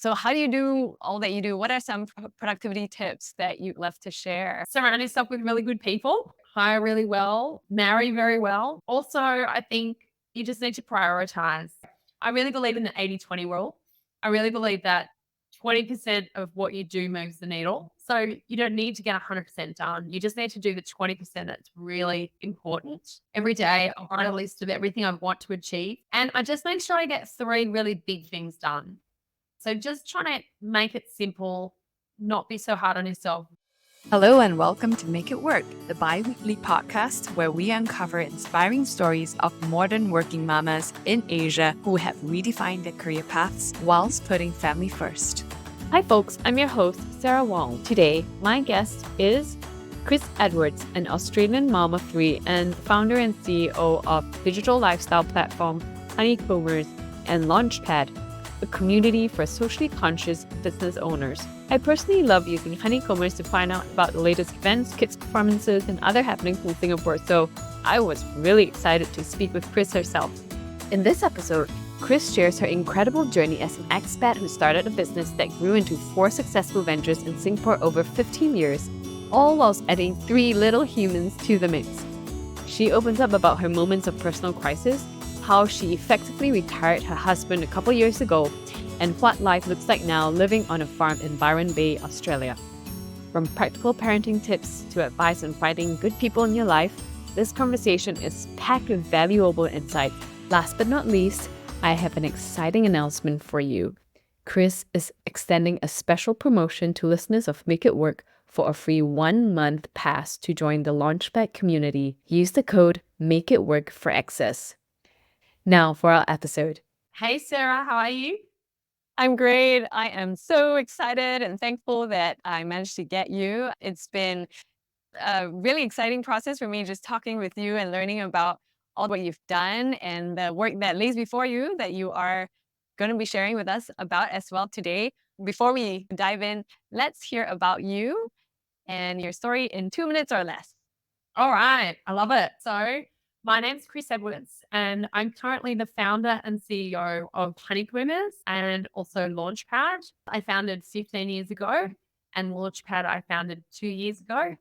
So how do you do all that you do? What are some productivity tips that you'd love to share? Surround yourself with really good people, hire really well, marry very well. Also, I think you just need to prioritize. I really believe in the 80-20 rule. I really believe that 20% of what you do moves the needle. So you don't need to get 100% done. You just need to do the 20% that's really important. Every day, I write a list of everything I want to achieve. And I just make sure I get 3 really big things done. So just trying to make it simple, not be so hard on yourself. Hello and welcome to Make It Work, the bi-weekly podcast where we uncover inspiring stories of modern working mamas in Asia who have redefined their career paths whilst putting family first. Hi folks, I'm your host, Sarah Wong. Today, my guest is Chris Edwards, an Australian mom of 3 and founder and CEO of digital lifestyle platform Honeycombers and Launchpad, a community for socially conscious business owners. I personally love using Honeycombers to find out about the latest events, kids' performances, and other happenings in Singapore, so I was really excited to speak with Chris herself. In this episode, Chris shares her incredible journey as an expat who started a business that grew into 4 successful ventures in Singapore over 15 years, all whilst adding 3 little humans to the mix. She opens up about her moments of personal crisis, how she effectively retired her husband a couple years ago, and what life looks like now living on a farm in Byron Bay, Australia. From practical parenting tips to advice on finding good people in your life, this conversation is packed with valuable insights. Last but not least, I have an exciting announcement for you. Chris is extending a special promotion to listeners of Make It Work for a free 1-month pass to join the Launchpad community. Use the code MAKEITWORK for access. Now for our episode. Hey, Sarah, how are you? I'm great. I am so excited and thankful that I managed to get you. It's been a really exciting process for me just talking with you and learning about all what you've done and the work that lays before you that you are going to be sharing with us about as well today. Before we dive in, let's hear about you and your story in 2 minutes or less. All right. I love it. So, my name's Chris Edwards, and I'm currently the founder and CEO of Honeycombers and also Launchpad. I founded 15 years ago, and Launchpad I founded 2 years ago.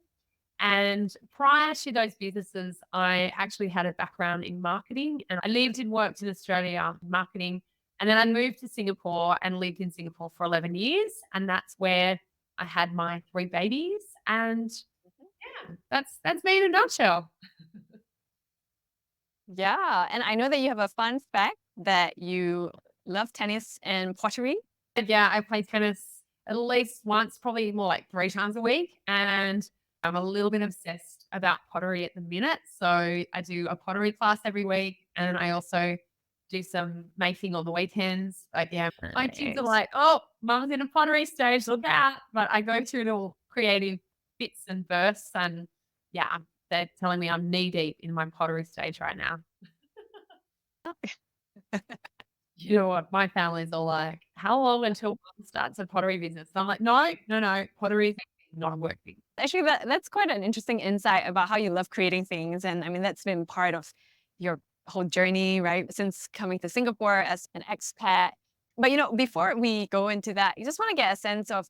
And prior to those businesses, I actually had a background in marketing, and I lived and worked in Australia marketing. And then I moved to Singapore and lived in Singapore for 11 years. And that's where I had my 3 babies. And yeah, that's me in a nutshell. Yeah. And I know that you have a fun fact that you love tennis and pottery. And yeah, I play tennis at least once, probably more like 3 times a week. And I'm a little bit obsessed about pottery at the minute. So I do a pottery class every week. And I also do some making on the weekends. Like, yeah, my kids are Nice. like, oh, mum's in a pottery stage, look out. But I go through little creative bits and bursts. And yeah, they're telling me I'm knee deep in my pottery stage right now. You know what? My family's all like, how long until mum starts a pottery business? And I'm like, no, pottery is not working. Actually, that's quite an interesting insight about how you love creating things. And I mean, that's been part of your whole journey, right? Since coming to Singapore as an expat. But, before we go into that, you just want to get a sense of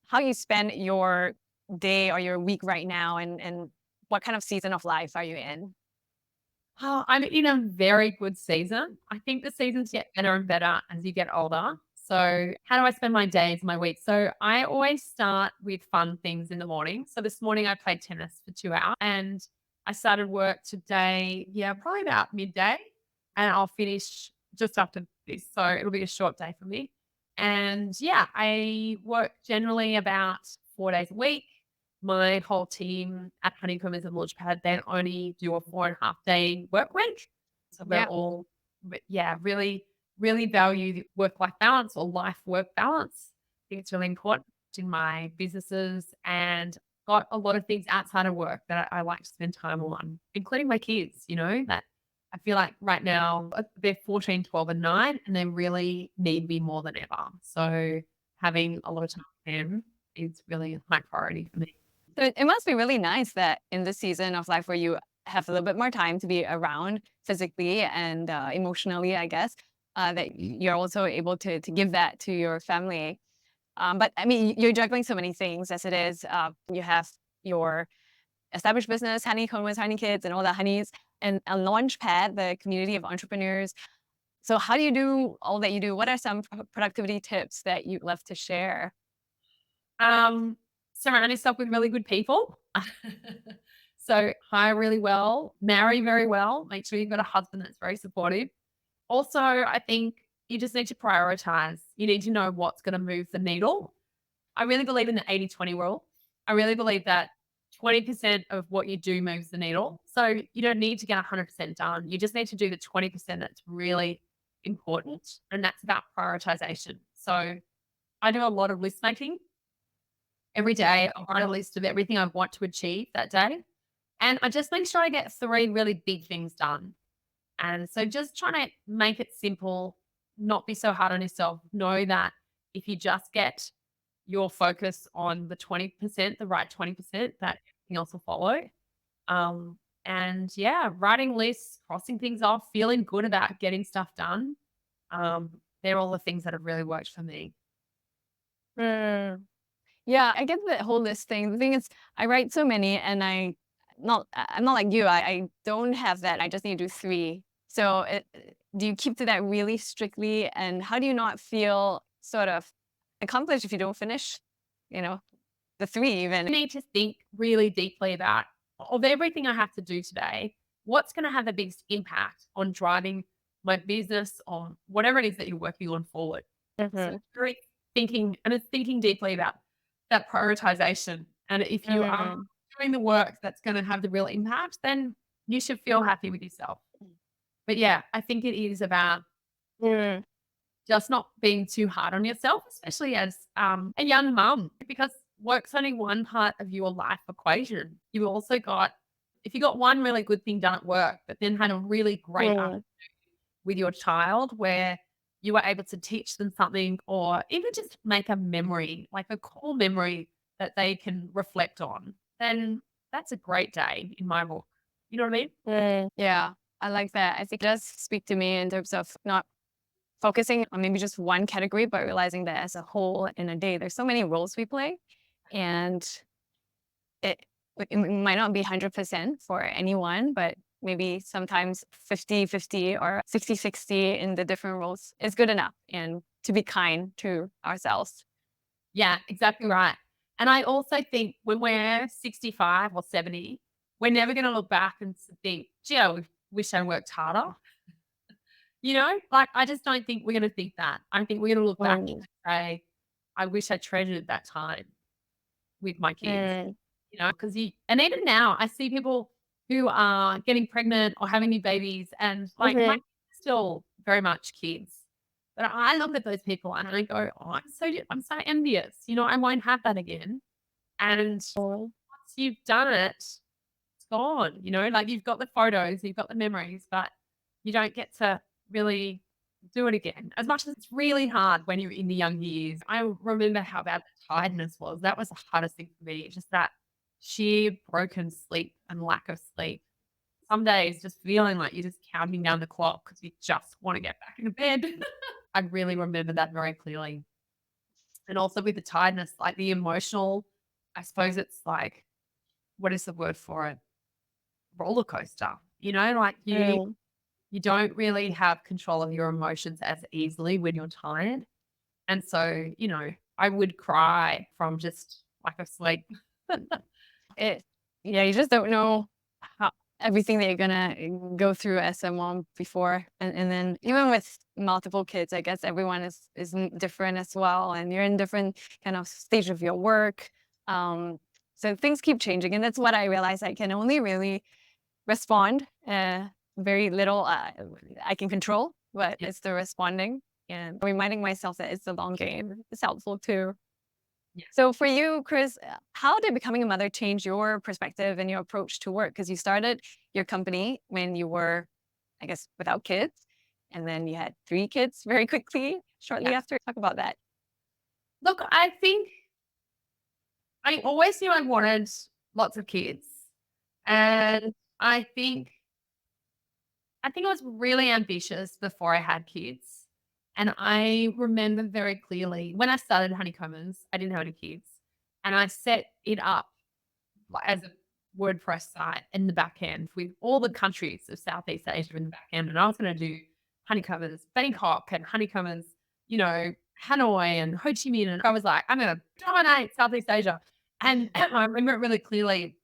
how you spend your day or your week right now and what kind of season of life are you in? Oh, I'm in a very good season. I think the seasons get better and better as you get older. So, how do I spend my days, my week? So, I always start with fun things in the morning. So, this morning I played tennis for 2 hours and I started work today, yeah, probably about midday, and I'll finish just after this. So, it'll be a short day for me. And yeah, I work generally about 4 days a week. My whole team at Honeycombers and Launchpad, they only do a 4.5-day work week. So we're Yeah. all, but yeah, really, really value the work-life balance or life-work balance. I think it's really important in my businesses and got a lot of things outside of work that I like to spend time on, including my kids, that I feel like right now they're 14, 12 and 9 and they really need me more than ever. So having a lot of time with them is really my priority for me. So it must be really nice that in this season of life where you have a little bit more time to be around physically and emotionally, I guess, that you're also able to give that to your family. But I mean, you're juggling so many things as it is. You have your established business, Honeycomb with Honey Kids and all the honeys, and a Launchpad, the community of entrepreneurs. So how do you do all that you do? What are some productivity tips that you'd love to share? Surround yourself with really good people. So hire really well, marry very well, make sure you've got a husband that's very supportive. Also, I think you just need to prioritize. You need to know what's going to move the needle. I really believe in the 80-20 rule. I really believe that 20% of what you do moves the needle. So you don't need to get 100% done. You just need to do the 20% that's really important. And that's about prioritization. So I do a lot of list making. Every day, I'll write a list of everything I want to achieve that day. And I just make sure I get 3 really big things done. And so just trying to make it simple, not be so hard on yourself. Know that if you just get your focus on the 20%, the right 20%, that everything else will follow. And yeah, writing lists, crossing things off, feeling good about getting stuff done. They're all the things that have really worked for me. Yeah, I get the whole list thing. The thing is, I write so many, and I'm not like you. I don't have that. I just need to do 3. So do you keep to that really strictly? And how do you not feel sort of accomplished if you don't finish, the 3 even? I need to think really deeply about, of everything I have to do today, what's going to have the biggest impact on driving my business or whatever it is that you're working on forward. So it's very thinking, and it's thinking deeply about that prioritization. And if you are doing the work that's going to have the real impact, then you should feel happy with yourself. But yeah, I think it is about just not being too hard on yourself, especially as a young mum, because work's only one part of your life equation. You've also got, if you got one really good thing done at work, but then had a really great afternoon with your child where you were able to teach them something, or even just make a memory, like a core memory that they can reflect on, then that's a great day in my book. You know what I mean? Yeah, I like that. I think it does speak to me in terms of not focusing on maybe just one category, but realizing that as a whole in a day, there's so many roles we play, and it might not be 100% for anyone, but maybe sometimes 50-50 or 60-60 in the different roles is good enough, and to be kind to ourselves. Yeah, exactly right. And I also think when we're 65 or 70, we're never going to look back and think, gee, I wish I worked harder. Like I just don't think we're going to think that. I think we're going to look back and say, I wish I treasured that time with my kids, because and even now I see people who are getting pregnant or having new babies, and like my kids are still very much kids. But I look at those people and I go, oh, I'm so envious. I won't have that again. And once you've done it, it's gone. Like you've got the photos, you've got the memories, but you don't get to really do it again. As much as it's really hard when you're in the young years. I remember how bad the tiredness was. That was the hardest thing for me. Just that sheer broken sleep and lack of sleep. Some days just feeling like you're just counting down the clock because you just want to get back into bed. I really remember that very clearly. And also with the tiredness, like the emotional, I suppose it's like, what is the word for it? Roller coaster. Like you don't really have control of your emotions as easily when you're tired. And so, I would cry from just lack of sleep. You just don't know everything that you're gonna go through as a mom before, and then even with multiple kids, I guess everyone is different as well, and you're in different kind of stage of your work. So things keep changing, and that's what I realized. I can only really respond. Very little I can control, but it's the responding and reminding myself that it's a long game. It's helpful too. Yeah. So for you, Chris, how did becoming a mother change your perspective and your approach to work? Because you started your company when you were, I guess, without kids, and then you had 3 kids very quickly shortly after. Talk about that. Look, I think I always knew I wanted lots of kids. And I think I was really ambitious before I had kids. And I remember very clearly when I started Honeycombers, I didn't have any kids. And I set it up as a WordPress site in the back end with all the countries of Southeast Asia in the back end. And I was going to do Honeycombers, Bangkok and Honeycombers, Hanoi and Ho Chi Minh. And I was like, I'm going to dominate Southeast Asia. And I remember it really clearly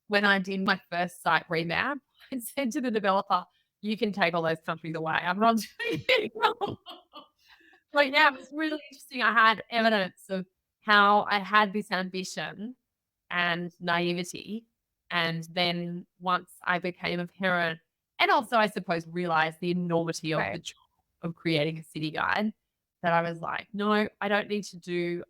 when I did my first site revamp. I said to the developer, you can take all those countries away. I'm not doing it. But yeah, it was really interesting. I had evidence of how I had this ambition and naivety. And then once I became a parent, and also I suppose realized the enormity of the job of creating a city guide, that I was like, no, I don't need to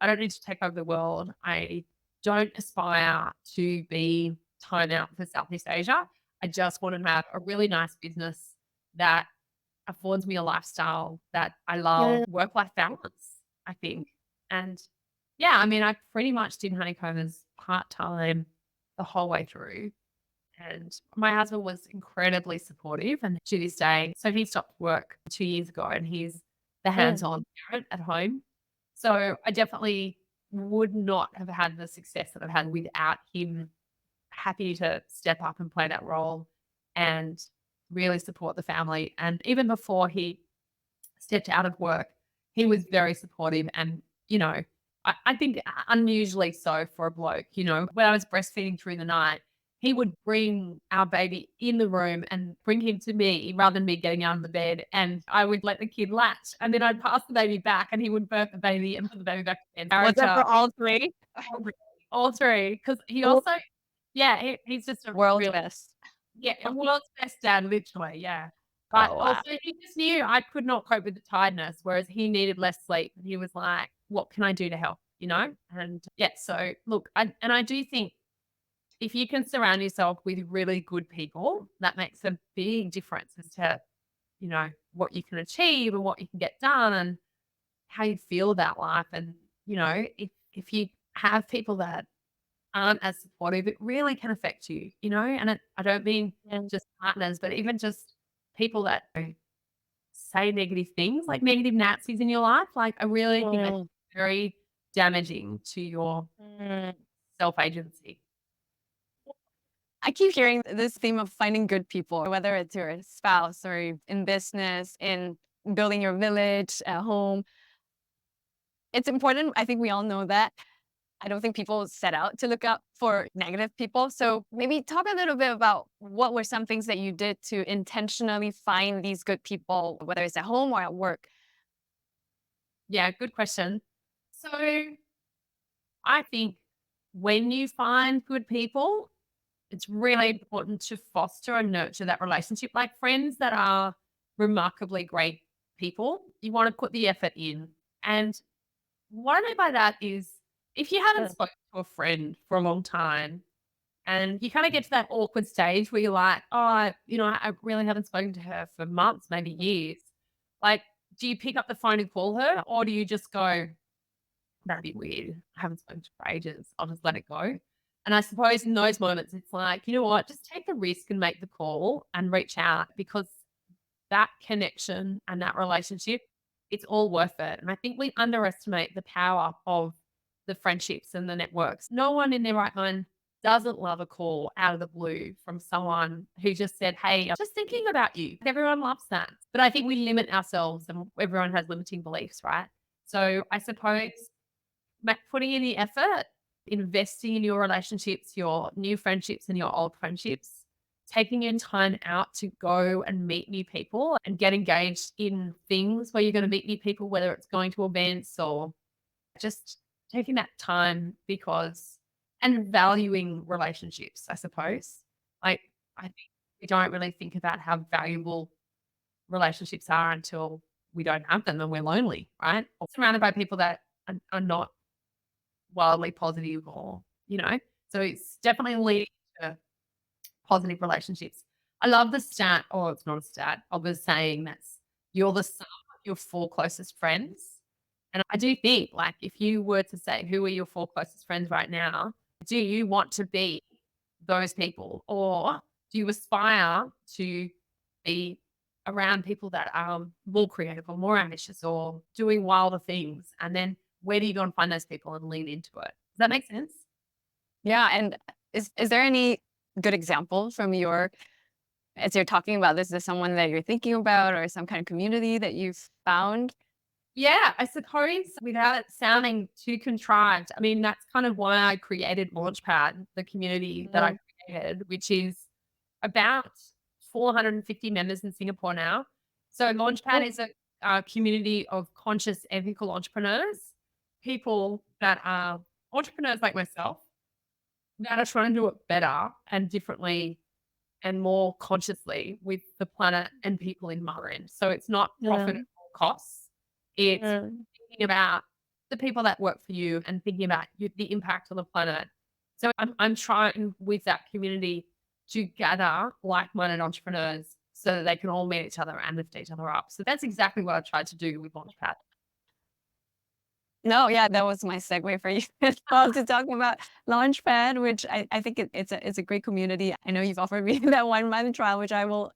take over the world. I don't aspire to be time out for Southeast Asia. I just want to have a really nice business that affords me a lifestyle that I love, work-life balance, I think. And yeah, I mean, I pretty much did Honeycombers part-time the whole way through. And my husband was incredibly supportive. And to this day, so he stopped work 2 years ago and he's the hands-on parent at home. So I definitely would not have had the success that I've had without him happy to step up and play that role and really support the family. And even before he stepped out of work, he was very supportive and, I think unusually so for a bloke. When I was breastfeeding through the night, he would bring our baby in the room and bring him to me rather than me getting out of the bed. And I would let the kid latch and then I'd pass the baby back and he would birth the baby and put the baby back in. Was that for all three? All three. Because he Cool. also, he's just a World's real, best. a world's best dad, literally, yeah. But Oh, wow. also he just knew I could not cope with the tiredness, whereas he needed less sleep. And he was like, what can I do to help? And so look, I do think if you can surround yourself with really good people, that makes a big difference as to, what you can achieve and what you can get done and how you feel about life. And, if you have people that aren't as supportive, it really can affect you, and I don't mean just partners, but even just people that say negative things, like negative Nazis in your life. Like I really think that's very damaging to your self-agency. I keep hearing this theme of finding good people, whether it's your spouse or in business, in building your village, at home. It's important. I think we all know that. I don't think people set out to look out for negative people. So maybe talk a little bit about what were some things that you did to intentionally find these good people, whether it's at home or at work. Yeah, good question. So I think when you find good people, it's really important to foster and nurture that relationship. Like friends that are remarkably great people, you want to put the effort in. And what I mean by that is if you haven't spoken to a friend for a long time and you kind of get to that awkward stage where you're like, oh, I really haven't spoken to her for months, maybe years. Like, do you pick up the phone and call her or do you just go, that'd be weird. I haven't spoken to her for ages. I'll just let it go. And I suppose in those moments, it's like, you know what, just take the risk and make the call and reach out because that connection and that relationship, it's all worth it. And I think we underestimate the power of the friendships and the networks. No one in their right mind doesn't love a call out of the blue from someone who just said, hey, I'm just thinking about you. Everyone loves that. But I think we limit ourselves and everyone has limiting beliefs, right? So I suppose putting in the effort, investing in your relationships, your new friendships and your old friendships, taking your time out to go and meet new people and get engaged in things where you're going to meet new people, whether it's going to events or just taking that time and valuing relationships, I suppose. Like, I think we don't really think about how valuable relationships are until we don't have them and we're lonely, right? Or surrounded by people that are not wildly positive or, so it's definitely leading to positive relationships. I love the stat, or it's not a stat, of the saying that's you're the sum of your 4 closest friends. And I do think, like, if you were to say, who are your 4 closest friends right now? Do you want to be those people? Or do you aspire to be around people that are more creative or more ambitious or doing wilder things. And then where do you go and find those people and lean into it? Does that make sense? Yeah, and is there any good example from your as you're talking about this, is there someone that you're thinking about or some kind of community that you've found? Yeah, I suppose without it sounding too contrived, I mean, that's kind of why I created Launchpad, the community that I Mm. created, which is about 450 members in Singapore now. So Launchpad Oh, is a community of conscious ethical entrepreneurs, people that are entrepreneurs like myself that are trying to do it better and differently and more consciously with the planet and people in mind. So it's not yeah. profit at all costs. It's Mm. thinking about the people that work for you and thinking about the impact on the planet. So I'm trying with that community to gather like-minded entrepreneurs so that they can all meet each other and lift each other up. So that's exactly what I tried to do with Launchpad. No, yeah, that was my segue for you as well to talk about Launchpad, which I think it's a great community. I know you've offered me that 1 month trial, which I will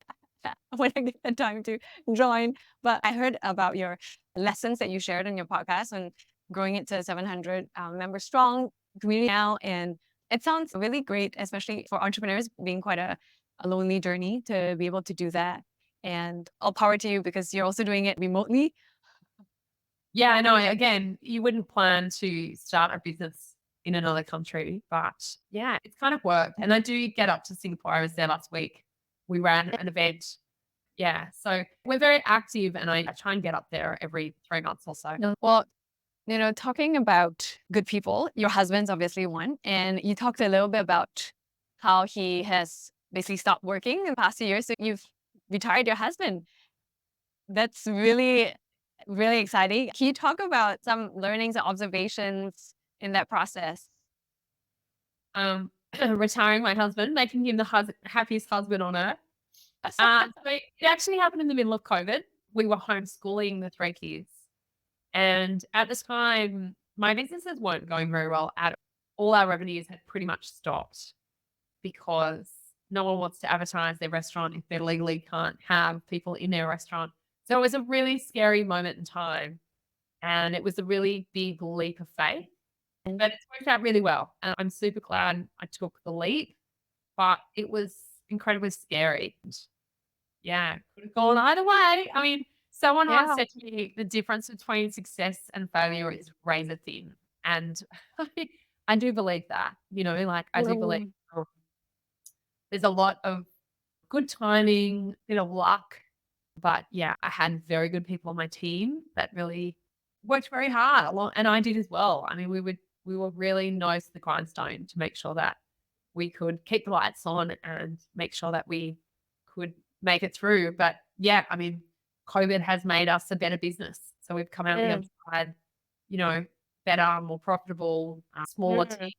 when I get the time to join. But I heard about your lessons that you shared in your podcast and growing it to 700 member strong community now, and it sounds really great, especially for entrepreneurs being quite a lonely journey to be able to do that. And all power to you because you're also doing it remotely. Yeah, I know. Again, you wouldn't plan to start a business in another country, but yeah, it's kind of worked. And I do get up to Singapore. I was there last week. We ran an event. Yeah. So we're very active and I try and get up there every 3 months or so. No. Well, talking about good people, your husband's obviously one, and you talked a little bit about how he has basically stopped working in the past 2 years. So you've retired your husband. That's really, really exciting. Can you talk about some learnings and observations in that process? Um, retiring my husband, making him the happiest husband on earth. So it actually happened in the middle of COVID. We were homeschooling the 3 kids. And at the time, my businesses weren't going very well at all. Our revenues had pretty much stopped because no one wants to advertise their restaurant if they legally can't have people in their restaurant. So it was a really scary moment in time. And it was a really big leap of faith, but it's worked out really well. And I'm super glad I took the leap, but it was incredibly scary. Yeah, could have gone either way. I mean, someone once Yeah. said to me, the difference between success and failure is razor thin. And I do believe that, like I do believe Mm. there's a lot of good timing, bit of luck. But yeah, I had very good people on my team that really worked very hard along, and I did as well. I mean, we were really nose to the grindstone to make sure that we could keep the lights on and make sure that we could make it through. But yeah, I mean, COVID has made us a better business. So we've come out the other Mm. side, you know, better, more profitable, smaller team. Mm.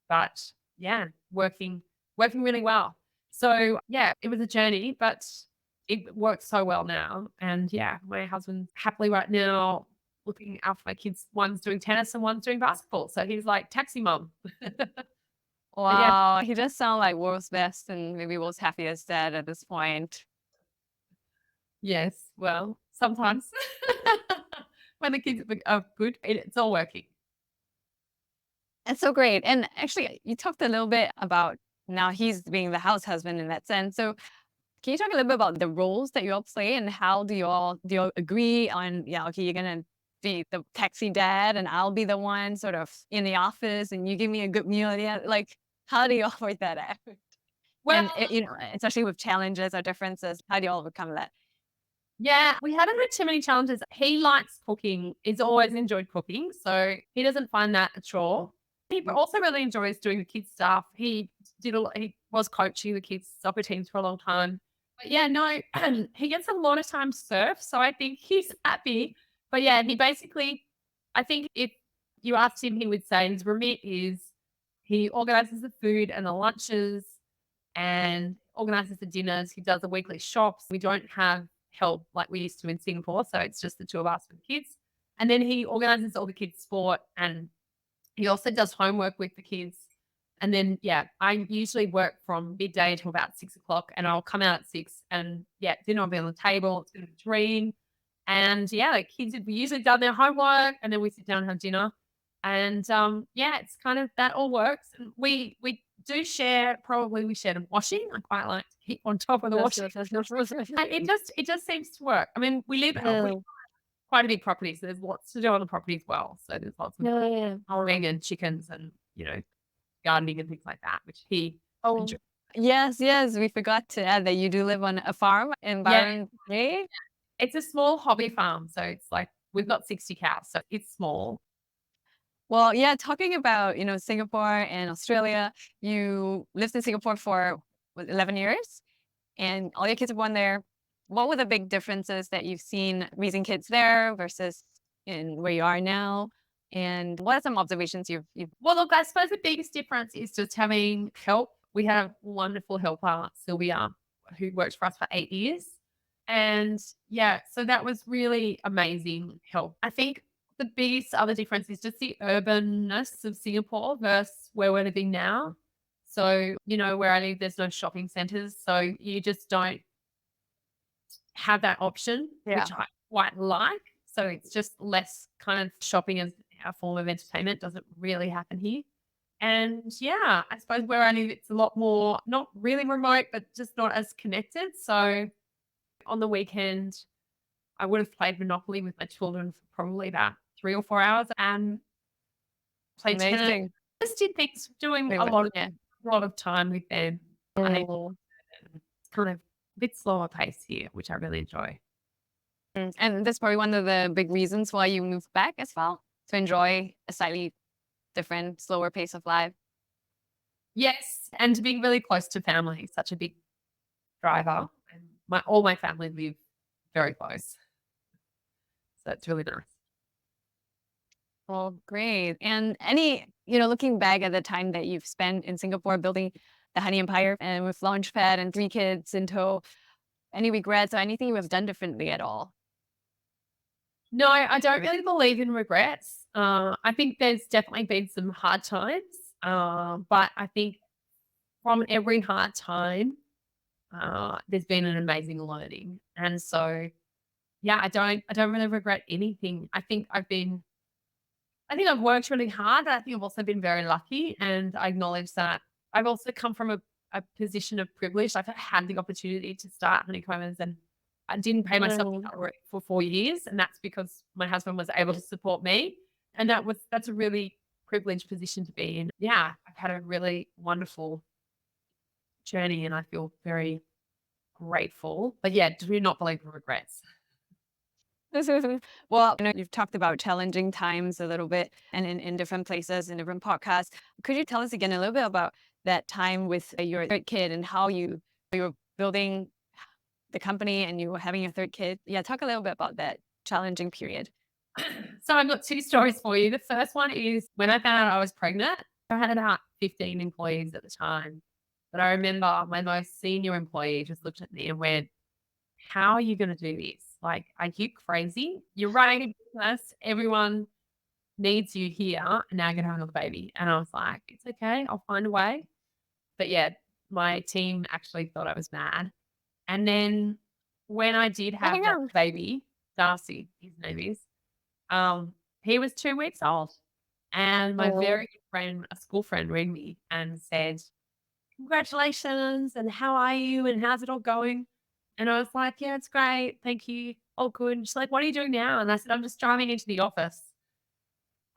But yeah, working really well. So yeah, it was a journey, but it works so well now. And yeah, my husband's happily right now looking after my kids. One's doing tennis and one's doing basketball. So he's like taxi mom. But yeah, Wow, he does sound like world's best and maybe world's happiest dad at this point. yes. Well, sometimes when the kids are good, it's all working. That's so great. And actually, you talked a little bit about now he's being the house husband in that sense. So can you talk a little bit about the roles that you all play and how do you all agree on, yeah, okay, you're gonna be the taxi dad and I'll be the one sort of in the office and you give me a good meal. Yeah, like how do you all work that out? Well, And especially with challenges or differences, how do you all overcome that? yeah, we haven't had too many challenges. He likes cooking. He's always enjoyed cooking, so he doesn't find that a chore. He also really enjoys doing the kids stuff. He was coaching the kids soccer teams for a long time. But yeah, no, he gets a lot of time to surf, so I think he's happy. But yeah, he basically, I think if you asked him, he would say his remit is he organizes the food and the lunches and organizes the dinners. He does the weekly shops. We don't have help like we used to in Singapore, so it's just the two of us with kids. And then he organizes all the kids' sport and he also does homework with the kids. And then, I usually work from midday till about 6 o'clock, and I'll come out at 6, and dinner will be on the table. It's going to be a dream. And the kids have usually done their homework, and then we sit down and have dinner. And it's kind of that all works. And we do share, probably we share the washing. I quite like to keep on top of the washing. And it just seems to work. I mean, we live quite a big property, so there's lots to do on the property as well. So there's lots of farming and chickens and gardening and things like that, which he enjoys. Yes, we forgot to add that you do live on a farm in Byron Bay. It's a small hobby farm, so it's like we've got 60 cows, so it's small. Well, talking about, Singapore and Australia, you lived in Singapore for 11 years and all your kids are born there. What were the big differences that you've seen raising kids there versus in where you are now? And what are some observations you've Well, look, I suppose the biggest difference is just having help. We have a wonderful helper, Sylvia, who worked for us for 8 years. And so that was really amazing help. I think the biggest other difference is just the urbanness of Singapore versus where we're living now. So, where I live, there's no shopping centers. So you just don't have that option, which I quite like. So it's just less kind of shopping as a form of entertainment doesn't really happen here. And I suppose where I live, it's a lot more, not really remote, but just not as connected. So on the weekend, I would have played Monopoly with my children for probably about 3 or 4 hours and played tennis. Just did things, doing a lot of time with them. It's kind of a bit slower pace here, which I really enjoy. And that's probably one of the big reasons why you moved back as well, to enjoy a slightly different, slower pace of life. Yes, and to be really close to family, such a big driver. And all my family live very close. So it's really nice. Well, great. And looking back at the time that you've spent in Singapore building the Honey Empire and with Launchpad and 3 kids in tow, any regrets or anything you have done differently at all? No, I don't really believe in regrets. I think there's definitely been some hard times, but I think from every hard time, there's been an amazing learning. And so, I don't really regret anything. I think I've worked really hard, but I think I've also been very lucky. And I acknowledge that I've also come from a position of privilege. I've had the opportunity to start Honeycombers, and I didn't pay myself for 4 years. And that's because my husband was able to support me. And that's a really privileged position to be in. I've had a really wonderful journey and I feel very grateful. But do not believe in regrets. Well, you've talked about challenging times a little bit and in different places, in different podcasts. Could you tell us again a little bit about that time with your third kid and how you were building the company and you were having your third kid? Talk a little bit about that challenging period. So I've got 2 stories for you. The first one is when I found out I was pregnant. I had about 15 employees at the time. But I remember my most senior employee just looked at me and went, "How are you going to do this? Like, are you crazy? You're running a business. Everyone needs you here. And now you're going to have another baby." And I was like, "It's okay. I'll find a way." But my team actually thought I was mad. And then when I did have that baby, Darcy, his name is, he was 2 weeks old. And my very good friend, a school friend, rang me and said, "Congratulations, and how are you, and how's it all going?" And I was like, "Yeah, it's great. Thank you. All good." And she's like, "What are you doing now?" And I said, "I'm just driving into the office."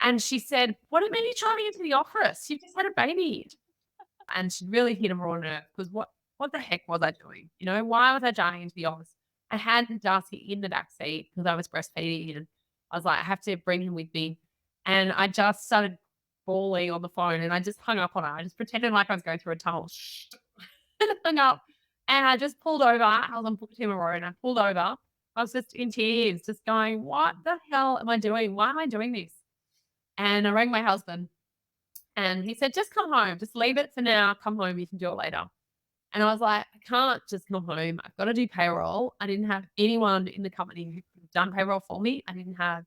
And she said, "What do you mean you're driving into the office? You've just had a baby." And she really hit a raw nerve because what the heck was I doing? Why was I driving into the office? I had Darcy in the back seat because I was breastfeeding, and I was like, I have to bring him with me. And I just started bawling on the phone, and I just hung up on her. I just pretended like I was going through a tunnel. And I hung up, and I just pulled over. I was on Bukit Timah Road, and I pulled over. I was just in tears, just going, "What the hell am I doing? Why am I doing this?" And I rang my husband, and he said, "Just come home. Just leave it for now. Come home. You can do it later." And I was like, "I can't just come home. I've got to do payroll." I didn't have anyone in the company who could have done payroll for me. I didn't have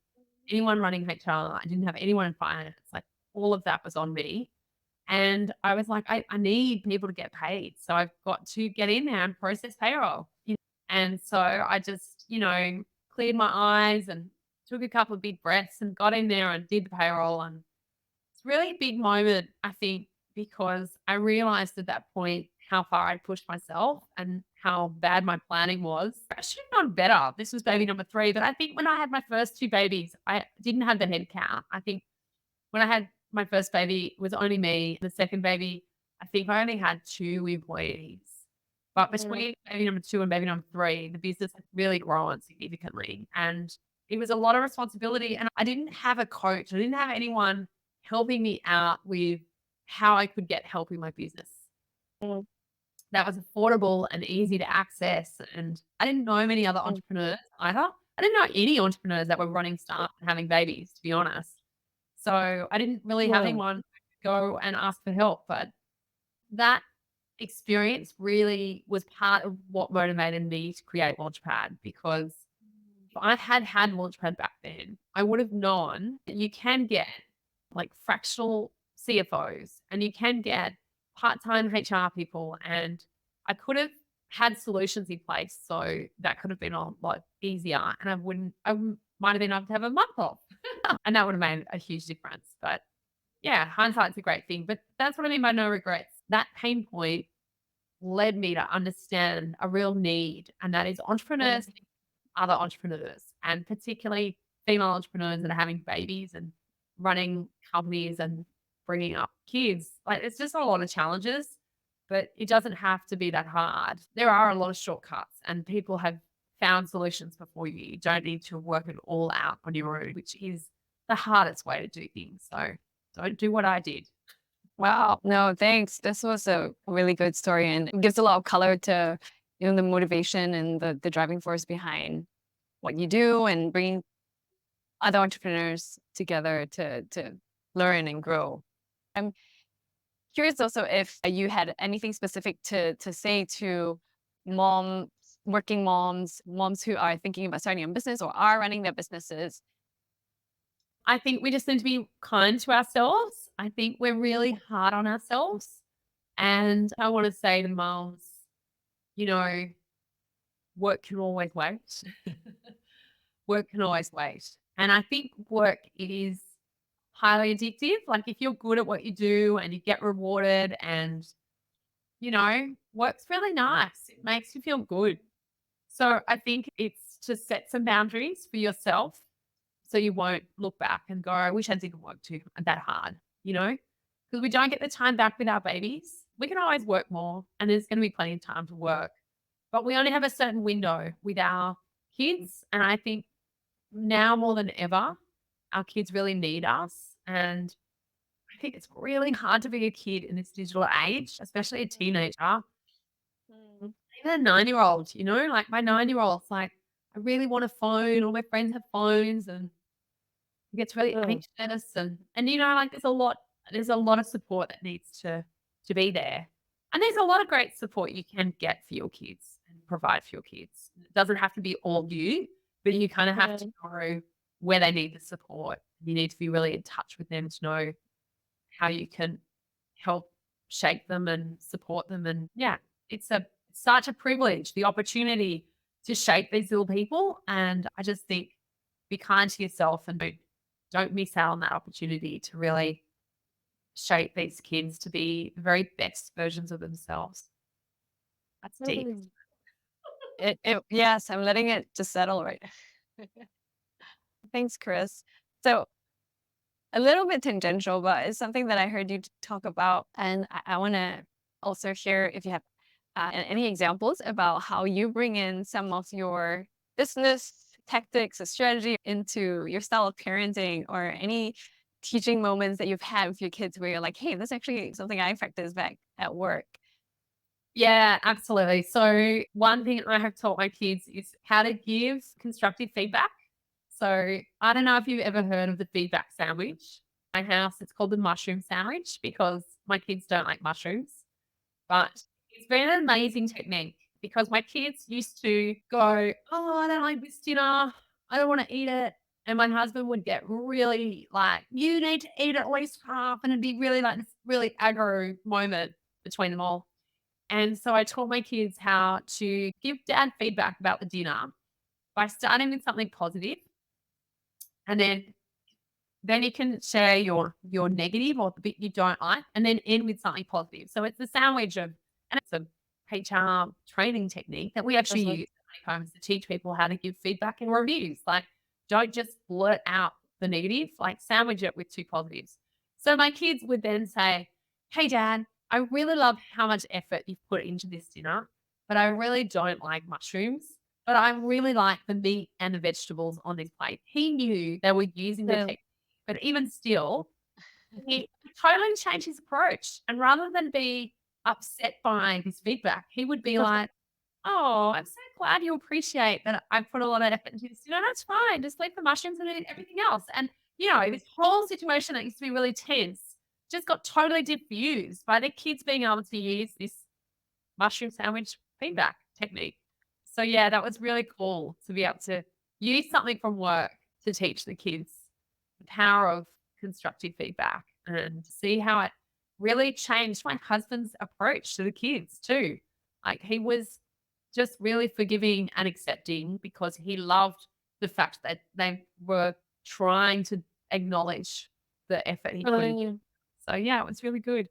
anyone running HR. I didn't have anyone in finance. Like, all of that was on me. And I was like, I need people to get paid. So I've got to get in there and process payroll. And so I just, cleared my eyes and took a couple of big breaths and got in there and did the payroll. And it's really a big moment, I think, because I realized at that point how far I'd pushed myself and how bad my planning was. I should have done better. This was baby number 3. But I think when I had my first 2 babies, I didn't have the head count. I think when I had my first baby, it was only me. The second baby, I think I only had 2 employees. But between baby number 2 and baby number 3, the business had really grown significantly. And it was a lot of responsibility. And I didn't have a coach. I didn't have anyone helping me out with how I could get help in my business that was affordable and easy to access. And I didn't know many other entrepreneurs either. I didn't know any entrepreneurs that were running startups and having babies, to be honest. So I didn't really have anyone to go and ask for help. But that experience really was part of what motivated me to create Launchpad, because if I had had Launchpad back then, I would have known that you can get like fractional CFOs and you can get part-time HR people, and I could have had solutions in place so that could have been a lot easier, and might have been able to have a month off and that would have made a huge difference. But yeah, hindsight's a great thing. But that's what I mean by no regrets. That pain point led me to understand a real need, and that is entrepreneurs, other entrepreneurs, and particularly female entrepreneurs that are having babies and running companies and bringing up kids. Like, it's just a lot of challenges, but it doesn't have to be that hard. There are a lot of shortcuts, and people have found solutions before you. You don't need to work it all out on your own, which is the hardest way to do things. So don't do what I did. Wow. No, thanks. This was a really good story, and it gives a lot of color to, the motivation and the driving force behind what you do and bringing other entrepreneurs together to learn and grow. I'm curious also if you had anything specific to say to moms, working moms who are thinking about starting a business or are running their businesses. I think we just need to be kind to ourselves. I think we're really hard on ourselves. And I want to say to moms, work can always wait. Work can always wait. And I think work is highly addictive. Like, if you're good at what you do and you get rewarded and, work's really nice. It makes you feel good. So I think it's to set some boundaries for yourself so you won't look back and go, I wish I didn't work too that hard, because we don't get the time back with our babies. We can always work more, and there's going to be plenty of time to work, but we only have a certain window with our kids. And I think now more than ever, our kids really need us. And I think it's really hard to be a kid in this digital age, especially a teenager. Even a 9-year-old, like my 9-year-old's like, I really want a phone. All my friends have phones, and he gets really anxious. And like there's a lot of support that needs to be there. And there's a lot of great support you can get for your kids and provide for your kids. It doesn't have to be all you, but you kind of have to know where they need the support. You need to be really in touch with them to know how you can help shape them and support them. And yeah, it's such a privilege, the opportunity to shape these little people. And I just think, be kind to yourself and don't miss out on that opportunity to really shape these kids to be the very best versions of themselves. That's deep. Yes, I'm letting it just settle right now. Thanks, Chris. So a little bit tangential, but it's something that I heard you talk about. And I want to also hear if you have any examples about how you bring in some of your business tactics or strategy into your style of parenting, or any teaching moments that you've had with your kids where you're like, hey, this is actually something I practice back at work. Yeah, absolutely. So one thing I have taught my kids is how to give constructive feedback. So I don't know if you've ever heard of the feedback sandwich. My house, it's called the mushroom sandwich because my kids don't like mushrooms. But it's been an amazing technique because my kids used to go, oh, I don't like this dinner. I don't want to eat it. And my husband would get really like, you need to eat at least half. And it'd be really like this really aggro moment between them all. And so I taught my kids how to give dad feedback about the dinner by starting with something positive, and then you can share your negative or the bit you don't like, and then end with something positive. So it's the sandwich of, and it's a HR training technique that we actually use at homes to teach people how to give feedback and reviews. Like, don't just blurt out the negative, like sandwich it with two positives. So my kids would then say, "Hey, Dad, I really love how much effort you've put into this dinner, but I really don't like mushrooms. But I really like the meat and the vegetables on this plate." He knew they were using the technique, but even still, he totally changed his approach. And rather than be upset by his feedback, he would be like, "Oh, I'm so glad you appreciate that I put a lot of effort into this. You know, that's fine. Just leave the mushrooms and eat everything else." And, this whole situation that used to be really tense just got totally diffused by the kids being able to use this mushroom sandwich feedback technique. So yeah, that was really cool to be able to use something from work to teach the kids the power of constructive feedback and see how it really changed my husband's approach to the kids too. Like, he was just really forgiving and accepting because he loved the fact that they were trying to acknowledge the effort he put in. So yeah, it was really good.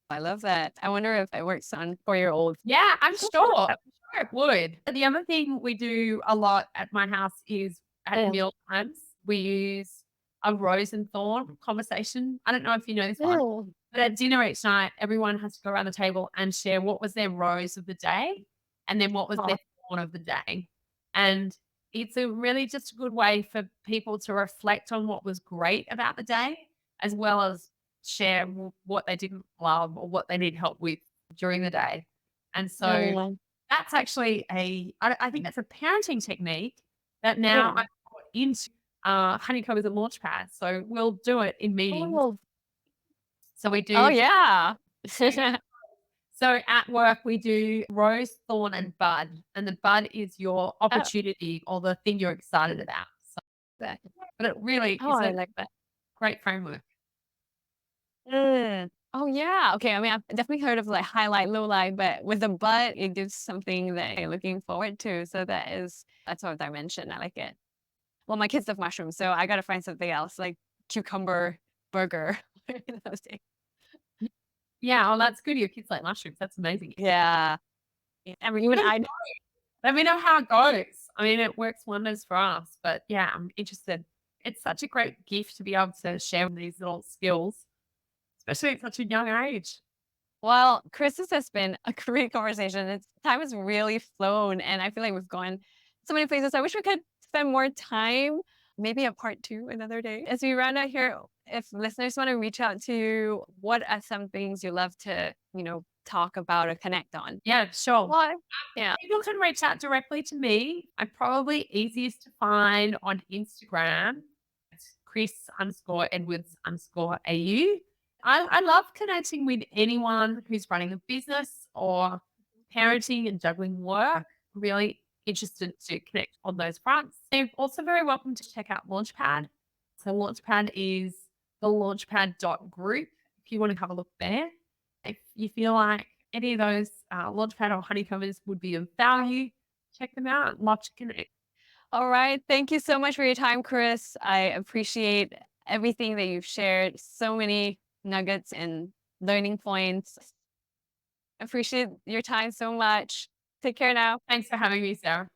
I love that. I wonder if it works on 4-year-olds. Yeah, I'm sure. I'm sure it would. The other thing we do a lot at my house is at meal times, we use a rose and thorn conversation. I don't know if you know this one, but at dinner each night, everyone has to go around the table and share what was their rose of the day and then what was their thorn of the day. And it's a really just a good way for people to reflect on what was great about the day, as well as share what they didn't love or what they need help with during the day. And so that's actually I think that's a parenting technique that now I've put into Honeycomb as a launch pad. So we'll do it in meetings. So we do. Oh, yeah. So at work, we do rose, thorn, and bud. And the bud is your opportunity or the thing you're excited about. So but it really is I a like that. great framework. Oh, yeah. Okay. I mean, I've definitely heard of like highlight, low light, but with the but, it gives something that you're looking forward to. So that's what dimension. I like it. Well, my kids love mushrooms, so I got to find something else like cucumber burger. Those days. Yeah, oh, that's good. Your kids like mushrooms. That's amazing. Yeah. I mean, even I Let me know how it goes. I mean, it works wonders for us, but yeah, I'm interested. It's such a great gift to be able to share these little skills, especially at such a young age. Well, Chris, this has been a great conversation. Time has really flown, and I feel like we've gone so many places. I wish we could spend more time, maybe a part 2 another day. As we round out here, if listeners want to reach out to you, what are some things you love to, talk about or connect on? Yeah, sure. Well, yeah. People can reach out directly to me. I'm probably easiest to find on Instagram. It's Chris_Edwards_AU. I love connecting with anyone who's running a business or parenting and juggling work. Really interested to connect on those fronts. They're also very welcome to check out Launchpad. So Launchpad is the launchpad.group if you want to have a look there. If you feel like any of those Launchpad or Honeycombers would be of value, check them out. Love to connect. All right. Thank you so much for your time, Chris. I appreciate everything that you've shared. So many nuggets and learning points. Appreciate your time so much. Take care now. Thanks for having me, Sarah.